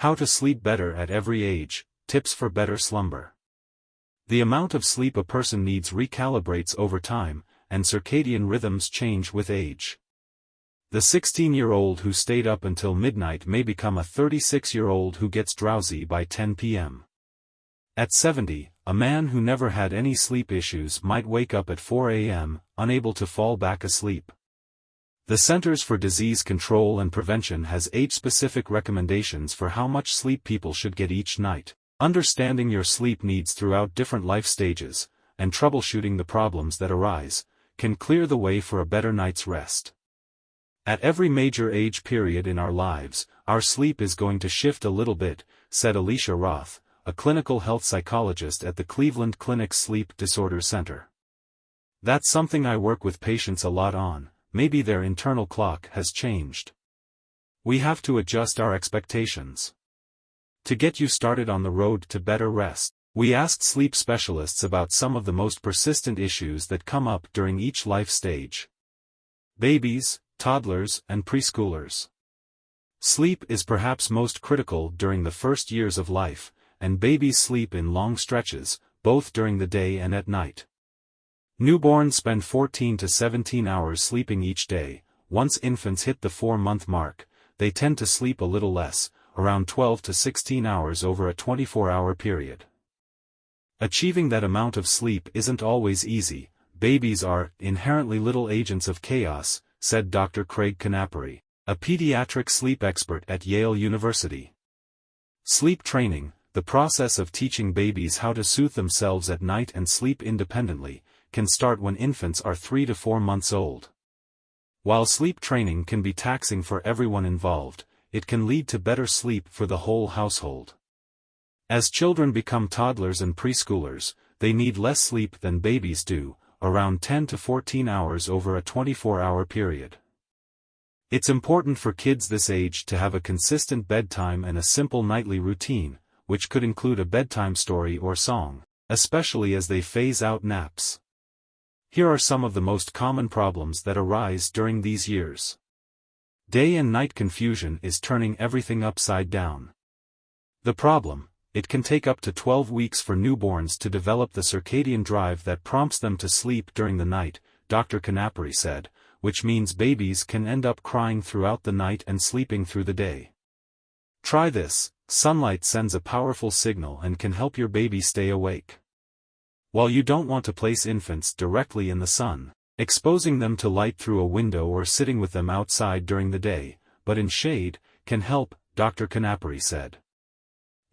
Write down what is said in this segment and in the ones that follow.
How to sleep better at every age, tips for better slumber. The amount of sleep a person needs recalibrates over time, and circadian rhythms change with age. The 16-year-old who stayed up until midnight may become a 36-year-old who gets drowsy by 10 p.m. At 70, a man who never had any sleep issues might wake up at 4 a.m., unable to fall back asleep. The Centers for Disease Control and Prevention has age-specific recommendations for how much sleep people should get each night. Understanding your sleep needs throughout different life stages, and troubleshooting the problems that arise, can clear the way for a better night's rest. At every major age period in our lives, our sleep is going to shift a little bit, said Alicia Roth, a clinical health psychologist at the Cleveland Clinic Sleep Disorders Center. That's something I work with patients a lot on. Maybe their internal clock has changed. We have to adjust our expectations. To get you started on the road to better rest, we asked sleep specialists about some of the most persistent issues that come up during each life stage. Babies, toddlers, and preschoolers. Sleep is perhaps most critical during the first years of life, and babies sleep in long stretches, both during the day and at night. Newborns spend 14 to 17 hours sleeping each day. Once infants hit the 4-month mark, they tend to sleep a little less, around 12 to 16 hours over a 24-hour period. Achieving that amount of sleep isn't always easy. Babies are inherently little agents of chaos, said Dr. Craig Canapari, a pediatric sleep expert at Yale University. Sleep training, the process of teaching babies how to soothe themselves at night and sleep independently, can start when infants are 3 to 4 months old. While sleep training can be taxing for everyone involved, it can lead to better sleep for the whole household. As children become toddlers and preschoolers, they need less sleep than babies do, around 10 to 14 hours over a 24-hour period. It's important for kids this age to have a consistent bedtime and a simple nightly routine, which could include a bedtime story or song, especially as they phase out naps. Here are some of the most common problems that arise during these years. Day and night confusion is turning everything upside down. The problem: it can take up to 12 weeks for newborns to develop the circadian drive that prompts them to sleep during the night, Dr. Canapari said, which means babies can end up crying throughout the night and sleeping through the day. Try this: sunlight sends a powerful signal and can help your baby stay awake. While you don't want to place infants directly in the sun, exposing them to light through a window or sitting with them outside during the day, but in shade, can help, Dr. Canapari said.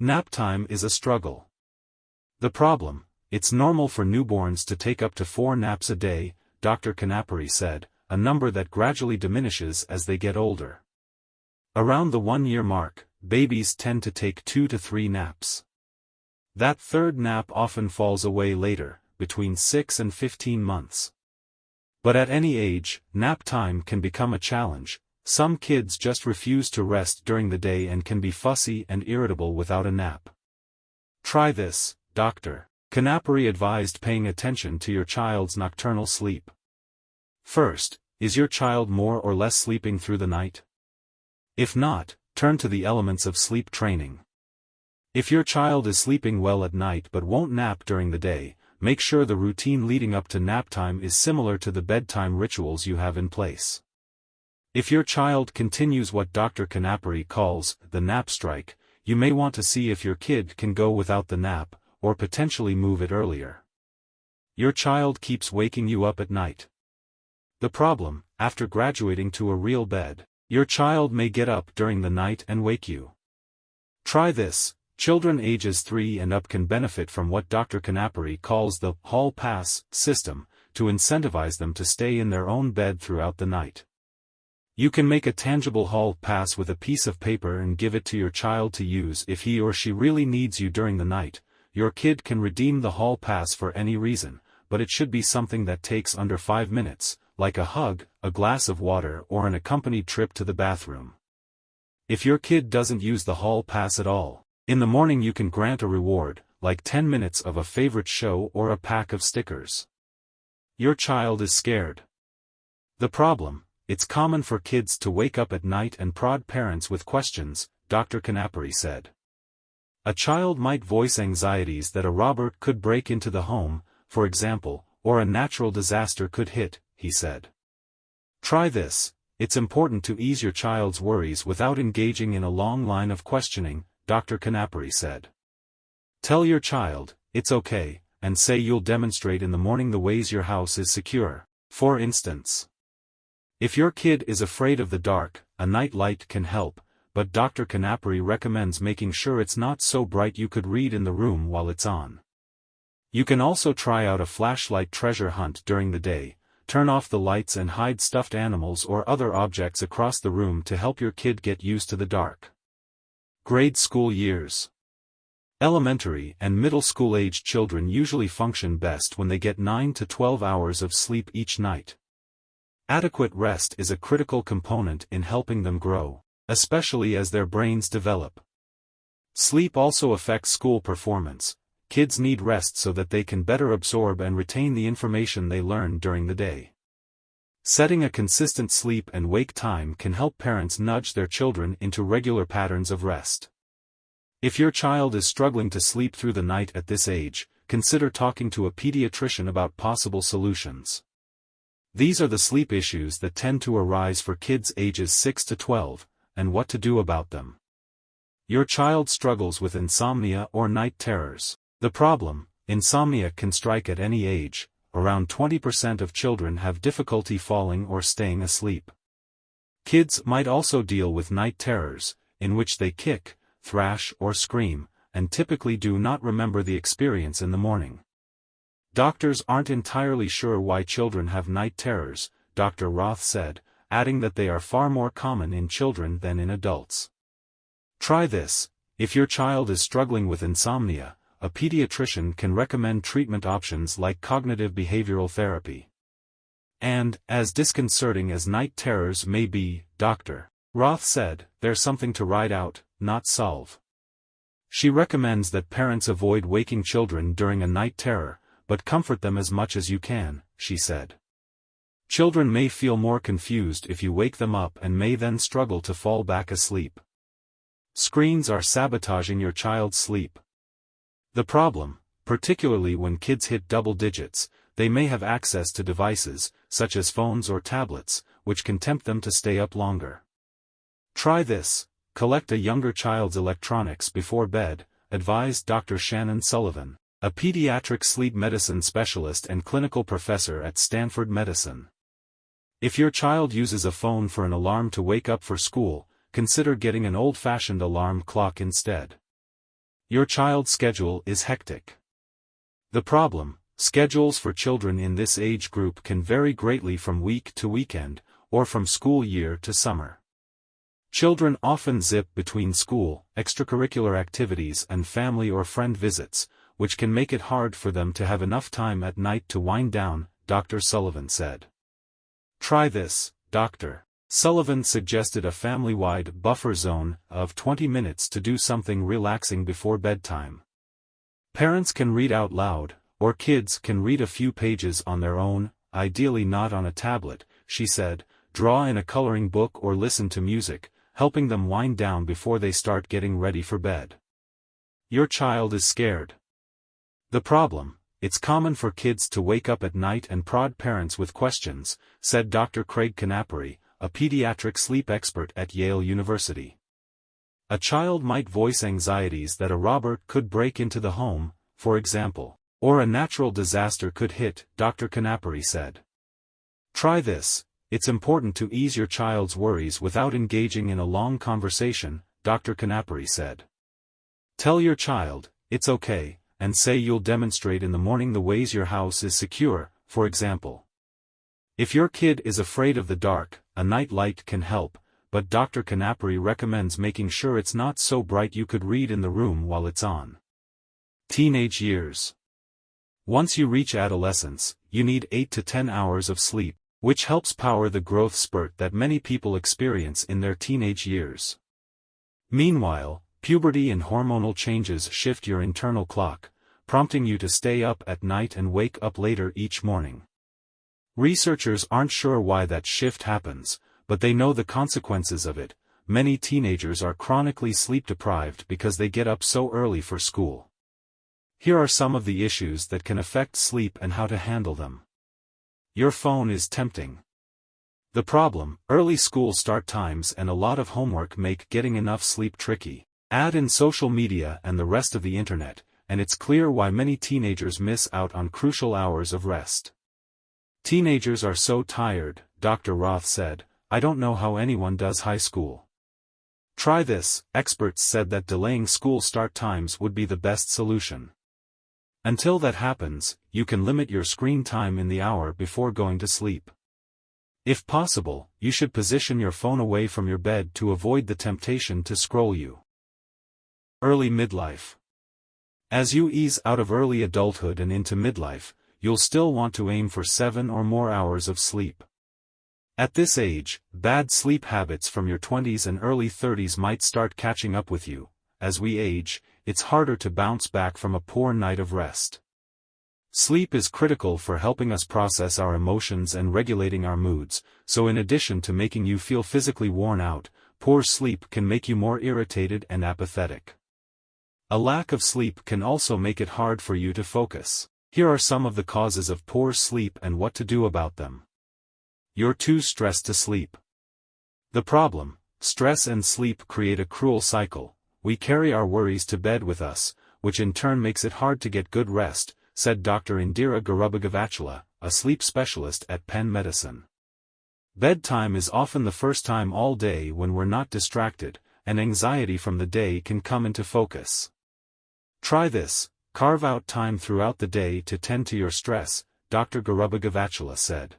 Nap time is a struggle. The problem: it's normal for newborns to take up to 4 naps a day, Dr. Canapari said, a number that gradually diminishes as they get older. Around the 1-year mark, babies tend to take 2 to 3 naps. That third nap often falls away later, between 6 and 15 months. But at any age, nap time can become a challenge. Some kids just refuse to rest during the day and can be fussy and irritable without a nap. Try this: Dr. Canapari advised paying attention to your child's nocturnal sleep. First, is your child more or less sleeping through the night? If not, turn to the elements of sleep training. If your child is sleeping well at night but won't nap during the day, make sure the routine leading up to nap time is similar to the bedtime rituals you have in place. If your child continues what Dr. Canapari calls the nap strike, you may want to see if your kid can go without the nap, or potentially move it earlier. Your child keeps waking you up at night. The problem: after graduating to a real bed, your child may get up during the night and wake you. Try this: children ages 3 and up can benefit from what Dr. Canapari calls the hall pass system, to incentivize them to stay in their own bed throughout the night. You can make a tangible hall pass with a piece of paper and give it to your child to use if he or she really needs you during the night. Your kid can redeem the hall pass for any reason, but it should be something that takes under 5 minutes, like a hug, a glass of water, or an accompanied trip to the bathroom. If your kid doesn't use the hall pass at all, in the morning you can grant a reward, like 10 minutes of a favorite show or a pack of stickers. Your child is scared. The problem: it's common for kids to wake up at night and prod parents with questions, Dr. Canapari said. A child might voice anxieties that a robber could break into the home, for example, or a natural disaster could hit, he said. Try this. It's important to ease your child's worries without engaging in a long line of questioning, Dr. Canapari said. Tell your child, it's okay, and say you'll demonstrate in the morning the ways your house is secure. For instance, if your kid is afraid of the dark, a night light can help, but Dr. Canapari recommends making sure it's not so bright you could read in the room while it's on. You can also try out a flashlight treasure hunt during the day. Turn off the lights and hide stuffed animals or other objects across the room to help your kid get used to the dark. Grade school years. Elementary and middle school-aged children usually function best when they get 9 to 12 hours of sleep each night. Adequate rest is a critical component in helping them grow, especially as their brains develop. Sleep also affects school performance. Kids need rest so that they can better absorb and retain the information they learn during the day. Setting a consistent sleep and wake time can help parents nudge their children into regular patterns of rest. If your child is struggling to sleep through the night at this age, consider talking to a pediatrician about possible solutions. These are the sleep issues that tend to arise for kids ages 6 to 12, and what to do about them. Your child struggles with insomnia or night terrors. The problem, insomnia can strike at any age. Around 20% of children have difficulty falling or staying asleep. Kids might also deal with night terrors, in which they kick, thrash or scream, and typically do not remember the experience in the morning. Doctors aren't entirely sure why children have night terrors, Dr. Roth said, adding that they are far more common in children than in adults. Try this. If your child is struggling with insomnia, a pediatrician can recommend treatment options like cognitive behavioral therapy. And, as disconcerting as night terrors may be, Dr. Roth said, there's something to ride out, not solve. She recommends that parents avoid waking children during a night terror, but comfort them as much as you can, she said. Children may feel more confused if you wake them up and may then struggle to fall back asleep. Screens are sabotaging your child's sleep. The problem, particularly when kids hit double digits, they may have access to devices, such as phones or tablets, which can tempt them to stay up longer. Try this. Collect a younger child's electronics before bed, advised Dr. Shannon Sullivan, a pediatric sleep medicine specialist and clinical professor at Stanford Medicine. If your child uses a phone for an alarm to wake up for school, consider getting an old-fashioned alarm clock instead. Your child's schedule is hectic. The problem, schedules for children in this age group can vary greatly from week to weekend, or from school year to summer. Children often zip between school, extracurricular activities and family or friend visits, which can make it hard for them to have enough time at night to wind down, Dr. Sullivan said. Try this. Dr. Sullivan suggested a family-wide buffer zone of 20 minutes to do something relaxing before bedtime. Parents can read out loud, or kids can read a few pages on their own, ideally not on a tablet, she said, draw in a coloring book or listen to music, helping them wind down before they start getting ready for bed. Your child is scared. The problem, it's common for kids to wake up at night and prod parents with questions, said Dr. Craig Canapari, a pediatric sleep expert at Yale University. A child might voice anxieties that a robber could break into the home, for example, or a natural disaster could hit, Dr. Canapari said. Try this. It's important to ease your child's worries without engaging in a long conversation, Dr. Canapari said. Tell your child, it's okay, and say you'll demonstrate in the morning the ways your house is secure, for example. If your kid is afraid of the dark, a night light can help, but Dr. Canapari recommends making sure it's not so bright you could read in the room while it's on. Teenage years. Once you reach adolescence, you need 8 to 10 hours of sleep, which helps power the growth spurt that many people experience in their teenage years. Meanwhile, puberty and hormonal changes shift your internal clock, prompting you to stay up at night and wake up later each morning. Researchers aren't sure why that shift happens, but they know the consequences of it. many teenagers are chronically sleep-deprived because they get up so early for school. Here are some of the issues that can affect sleep and how to handle them. Your phone is tempting. The problem: early school start times and a lot of homework make getting enough sleep tricky. Add in social media and the rest of the internet, and it's clear why many teenagers miss out on crucial hours of rest. Teenagers are so tired, Dr. Roth said. I don't know how anyone does high school. Try this. Experts said that delaying school start times would be the best solution. Until that happens, you can limit your screen time in the hour before going to sleep. If possible, you should position your phone away from your bed to avoid the temptation to scroll you. Early midlife. As you ease out of early adulthood and into midlife, you'll still want to aim for 7 or more hours of sleep. At this age, bad sleep habits from your 20s and early 30s might start catching up with you. As we age, it's harder to bounce back from a poor night of rest. Sleep is critical for helping us process our emotions and regulating our moods, so in addition to making you feel physically worn out, poor sleep can make you more irritated and apathetic. A lack of sleep can also make it hard for you to focus. Here are some of the causes of poor sleep and what to do about them. You're too stressed to sleep. The problem: stress and sleep create a cruel cycle. We carry our worries to bed with us, which in turn makes it hard to get good rest, said Dr. Indira Garubagavachula, a sleep specialist at Penn Medicine. Bedtime is often the first time all day when we're not distracted, and anxiety from the day can come into focus. Try this. Carve out time throughout the day to tend to your stress, Dr. Garubagavachula said.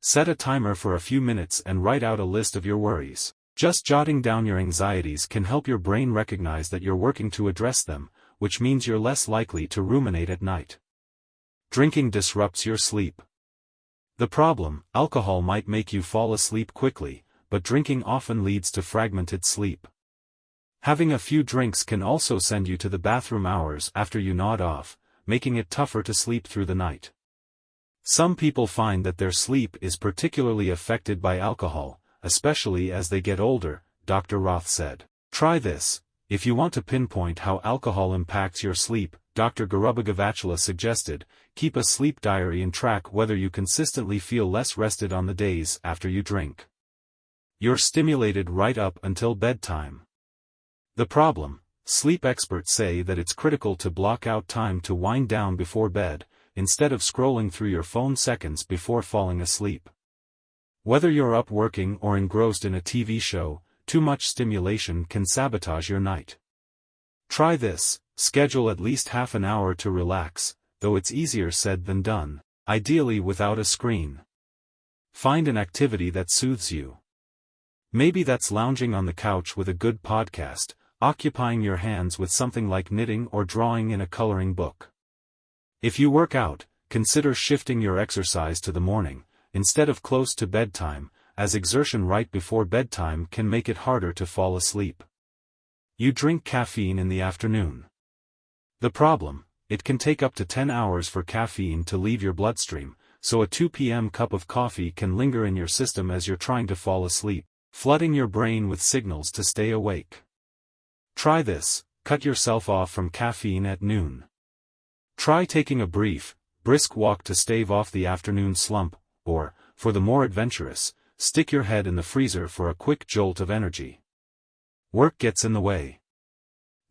Set a timer for a few minutes and write out a list of your worries. Just jotting down your anxieties can help your brain recognize that you're working to address them, which means you're less likely to ruminate at night. Drinking disrupts your sleep. The problem: alcohol might make you fall asleep quickly, but drinking often leads to fragmented sleep. Having a few drinks can also send you to the bathroom hours after you nod off, making it tougher to sleep through the night. Some people find that their sleep is particularly affected by alcohol, especially as they get older, Dr. Roth said. Try this. If you want to pinpoint how alcohol impacts your sleep, Dr. Garubagavachula suggested, keep a sleep diary and track whether you consistently feel less rested on the days after you drink. You're stimulated right up until bedtime. The problem: sleep experts say that it's critical to block out time to wind down before bed, instead of scrolling through your phone seconds before falling asleep. Whether you're up working or engrossed in a TV show, too much stimulation can sabotage your night. Try this. Schedule at least half an hour to relax, though it's easier said than done, ideally without a screen. Find an activity that soothes you. Maybe that's lounging on the couch with a good podcast, occupying your hands with something like knitting or drawing in a coloring book. If you work out, consider shifting your exercise to the morning, instead of close to bedtime, as exertion right before bedtime can make it harder to fall asleep. You drink caffeine in the afternoon. The problem: it can take up to 10 hours for caffeine to leave your bloodstream, so a 2 p.m. cup of coffee can linger in your system as you're trying to fall asleep, flooding your brain with signals to stay awake. Try this. Cut yourself off from caffeine at noon. Try taking a brisk walk to stave off the afternoon slump, or, for the more adventurous, stick your head in the freezer for a quick jolt of energy. Work gets in the way.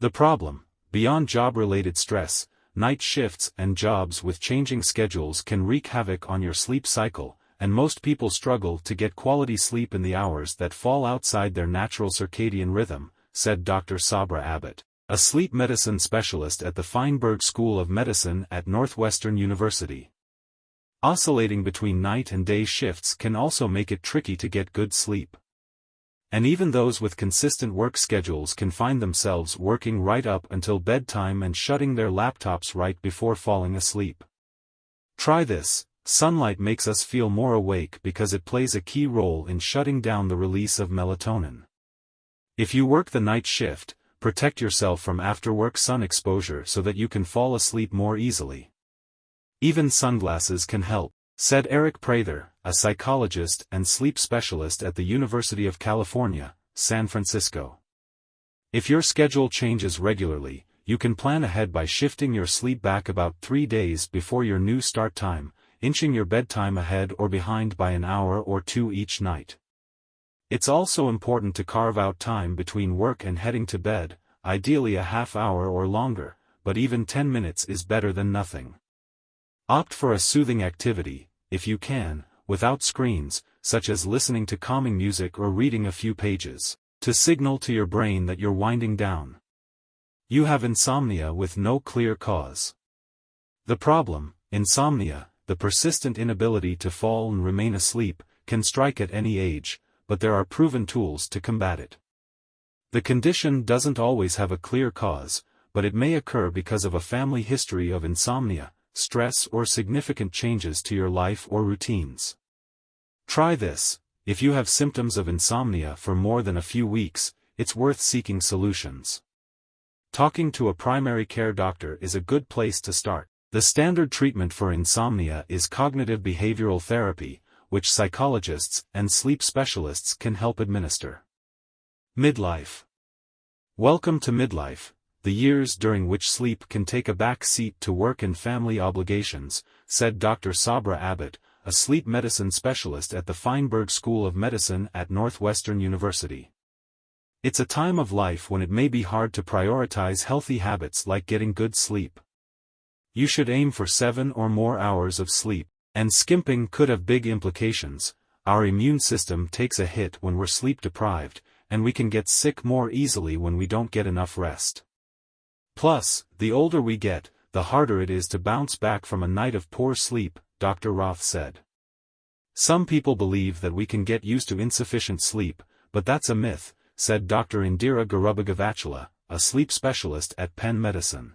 The problem: beyond job-related stress, night shifts and jobs with changing schedules can wreak havoc on your sleep cycle, and most people struggle to get quality sleep in the hours that fall outside their natural circadian rhythm, said Dr. Sabra Abbott, a sleep medicine specialist at the Feinberg School of Medicine at Northwestern University. Oscillating between night and day shifts can also make it tricky to get good sleep. And even those with consistent work schedules can find themselves working right up until bedtime and shutting their laptops right before falling asleep. Try this. Sunlight makes us feel more awake because it plays a key role in shutting down the release of melatonin. If you work the night shift, protect yourself from after-work sun exposure so that you can fall asleep more easily. Even sunglasses can help, said Eric Prather, a psychologist and sleep specialist at the University of California, San Francisco. If your schedule changes regularly, you can plan ahead by shifting your sleep back about 3 days before your new start time, inching your bedtime ahead or behind by an hour or two each night. It's also important to carve out time between work and heading to bed, ideally a half hour or longer, but even 10 minutes is better than nothing. Opt for a soothing activity, if you can, without screens, such as listening to calming music or reading a few pages, to signal to your brain that you're winding down. You have insomnia with no clear cause. The problem, insomnia, the persistent inability to fall and remain asleep, can strike at any age, but there are proven tools to combat it. The condition doesn't always have a clear cause, but it may occur because of a family history of insomnia, stress or significant changes to your life or routines. Try this. If you have symptoms of insomnia for more than a few weeks, it's worth seeking solutions. Talking to a primary care doctor is a good place to start. The standard treatment for insomnia is cognitive behavioral therapy, which psychologists and sleep specialists can help administer. Midlife. Welcome to midlife, the years during which sleep can take a back seat to work and family obligations, said Dr. Sabra Abbott, a sleep medicine specialist at the Feinberg School of Medicine at Northwestern University. It's a time of life when it may be hard to prioritize healthy habits like getting good sleep. You should aim for 7 or more hours of sleep, and skimping could have big implications. Our immune system takes a hit when we're sleep deprived, and we can get sick more easily when we don't get enough rest. Plus, the older we get, the harder it is to bounce back from a night of poor sleep, Dr. Roth said. Some people believe that we can get used to insufficient sleep, but that's a myth, said Dr. Indira Garubagavachala, a sleep specialist at Penn Medicine.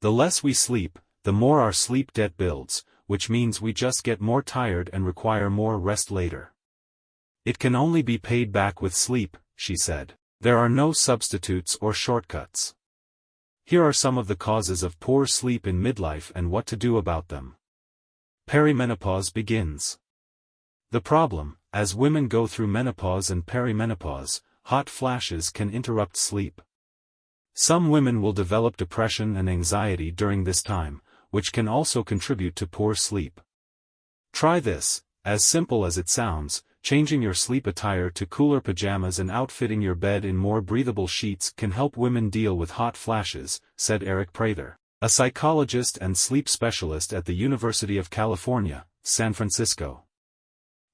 The less we sleep, the more our sleep debt builds, which means we just get more tired and require more rest later. It can only be paid back with sleep, she said. There are no substitutes or shortcuts. Here are some of the causes of poor sleep in midlife and what to do about them. Perimenopause begins. The problem, as women go through menopause and perimenopause, hot flashes can interrupt sleep. Some women will develop depression and anxiety during this time, which can also contribute to poor sleep. Try this. As simple as it sounds, changing your sleep attire to cooler pajamas and outfitting your bed in more breathable sheets can help women deal with hot flashes, said Eric Prather, a psychologist and sleep specialist at the University of California, San Francisco.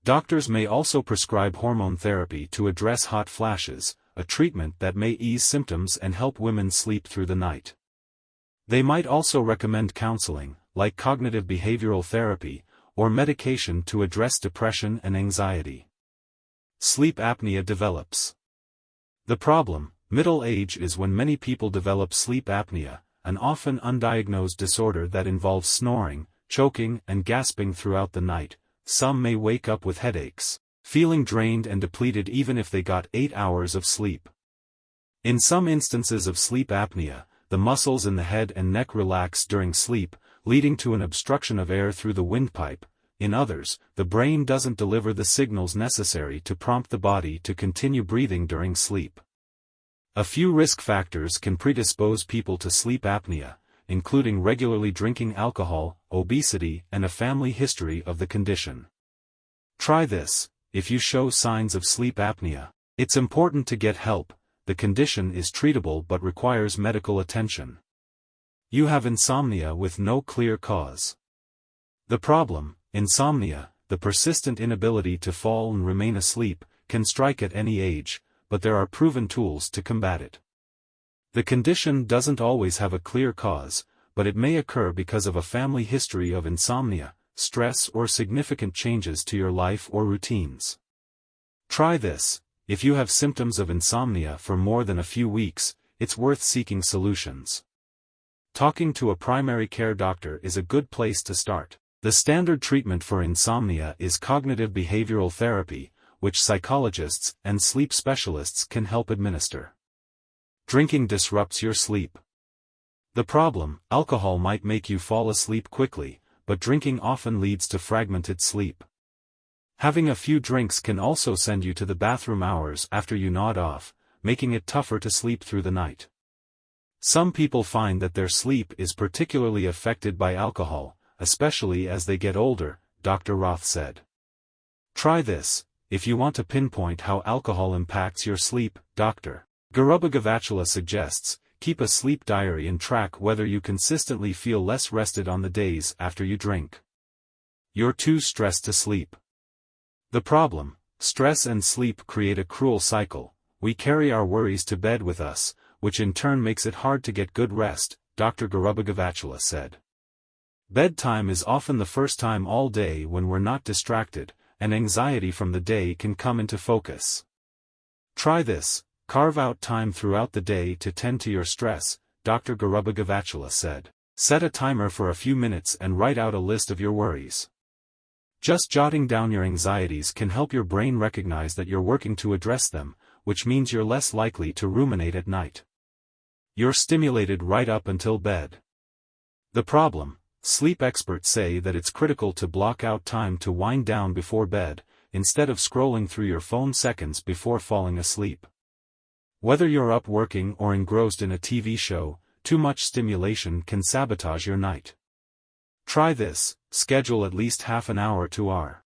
Doctors may also prescribe hormone therapy to address hot flashes, a treatment that may ease symptoms and help women sleep through the night. They might also recommend counseling, like cognitive behavioral therapy, or medication to address depression and anxiety. Sleep apnea develops. The problem, middle age, is when many people develop sleep apnea, an often undiagnosed disorder that involves snoring, choking, and gasping throughout the night. Some may wake up with headaches, feeling drained and depleted even if they got 8 hours of sleep. In some instances of sleep apnea, the muscles in the head and neck relax during sleep, leading to an obstruction of air through the windpipe. In others, the brain doesn't deliver the signals necessary to prompt the body to continue breathing during sleep. A few risk factors can predispose people to sleep apnea, including regularly drinking alcohol, obesity, and a family history of the condition. Try this. If you show signs of sleep apnea, it's important to get help. The condition is treatable but requires medical attention. You have insomnia with no clear cause. The problem, insomnia, the persistent inability to fall and remain asleep, can strike at any age, but there are proven tools to combat it. The condition doesn't always have a clear cause, but it may occur because of a family history of insomnia, stress, or significant changes to your life or routines. Try this. If you have symptoms of insomnia for more than a few weeks, it's worth seeking solutions. Talking to a primary care doctor is a good place to start. The standard treatment for insomnia is cognitive behavioral therapy, which psychologists and sleep specialists can help administer. Drinking disrupts your sleep. The problem, alcohol might make you fall asleep quickly, but drinking often leads to fragmented sleep. Having a few drinks can also send you to the bathroom hours after you nod off, making it tougher to sleep through the night. Some people find that their sleep is particularly affected by alcohol, especially as they get older, Dr. Roth said. Try this, if you want to pinpoint how alcohol impacts your sleep, Dr. Garubagavachula suggests. Keep a sleep diary and track whether you consistently feel less rested on the days after you drink. You're too stressed to sleep. The problem: stress and sleep create a cruel cycle. We carry our worries to bed with us, which in turn makes it hard to get good rest, Dr. Garubagavachula said. Bedtime is often the first time all day when we're not distracted, and anxiety from the day can come into focus. Try this. Carve out time throughout the day to tend to your stress, Dr. Garubagavachula said. Set a timer for a few minutes and write out a list of your worries. Just jotting down your anxieties can help your brain recognize that you're working to address them, which means you're less likely to ruminate at night. You're stimulated right up until bed. The problem: sleep experts say that it's critical to block out time to wind down before bed, instead of scrolling through your phone seconds before falling asleep. Whether you're up working or engrossed in a TV show, too much stimulation can sabotage your night. Try this: schedule at least half an hour to hour.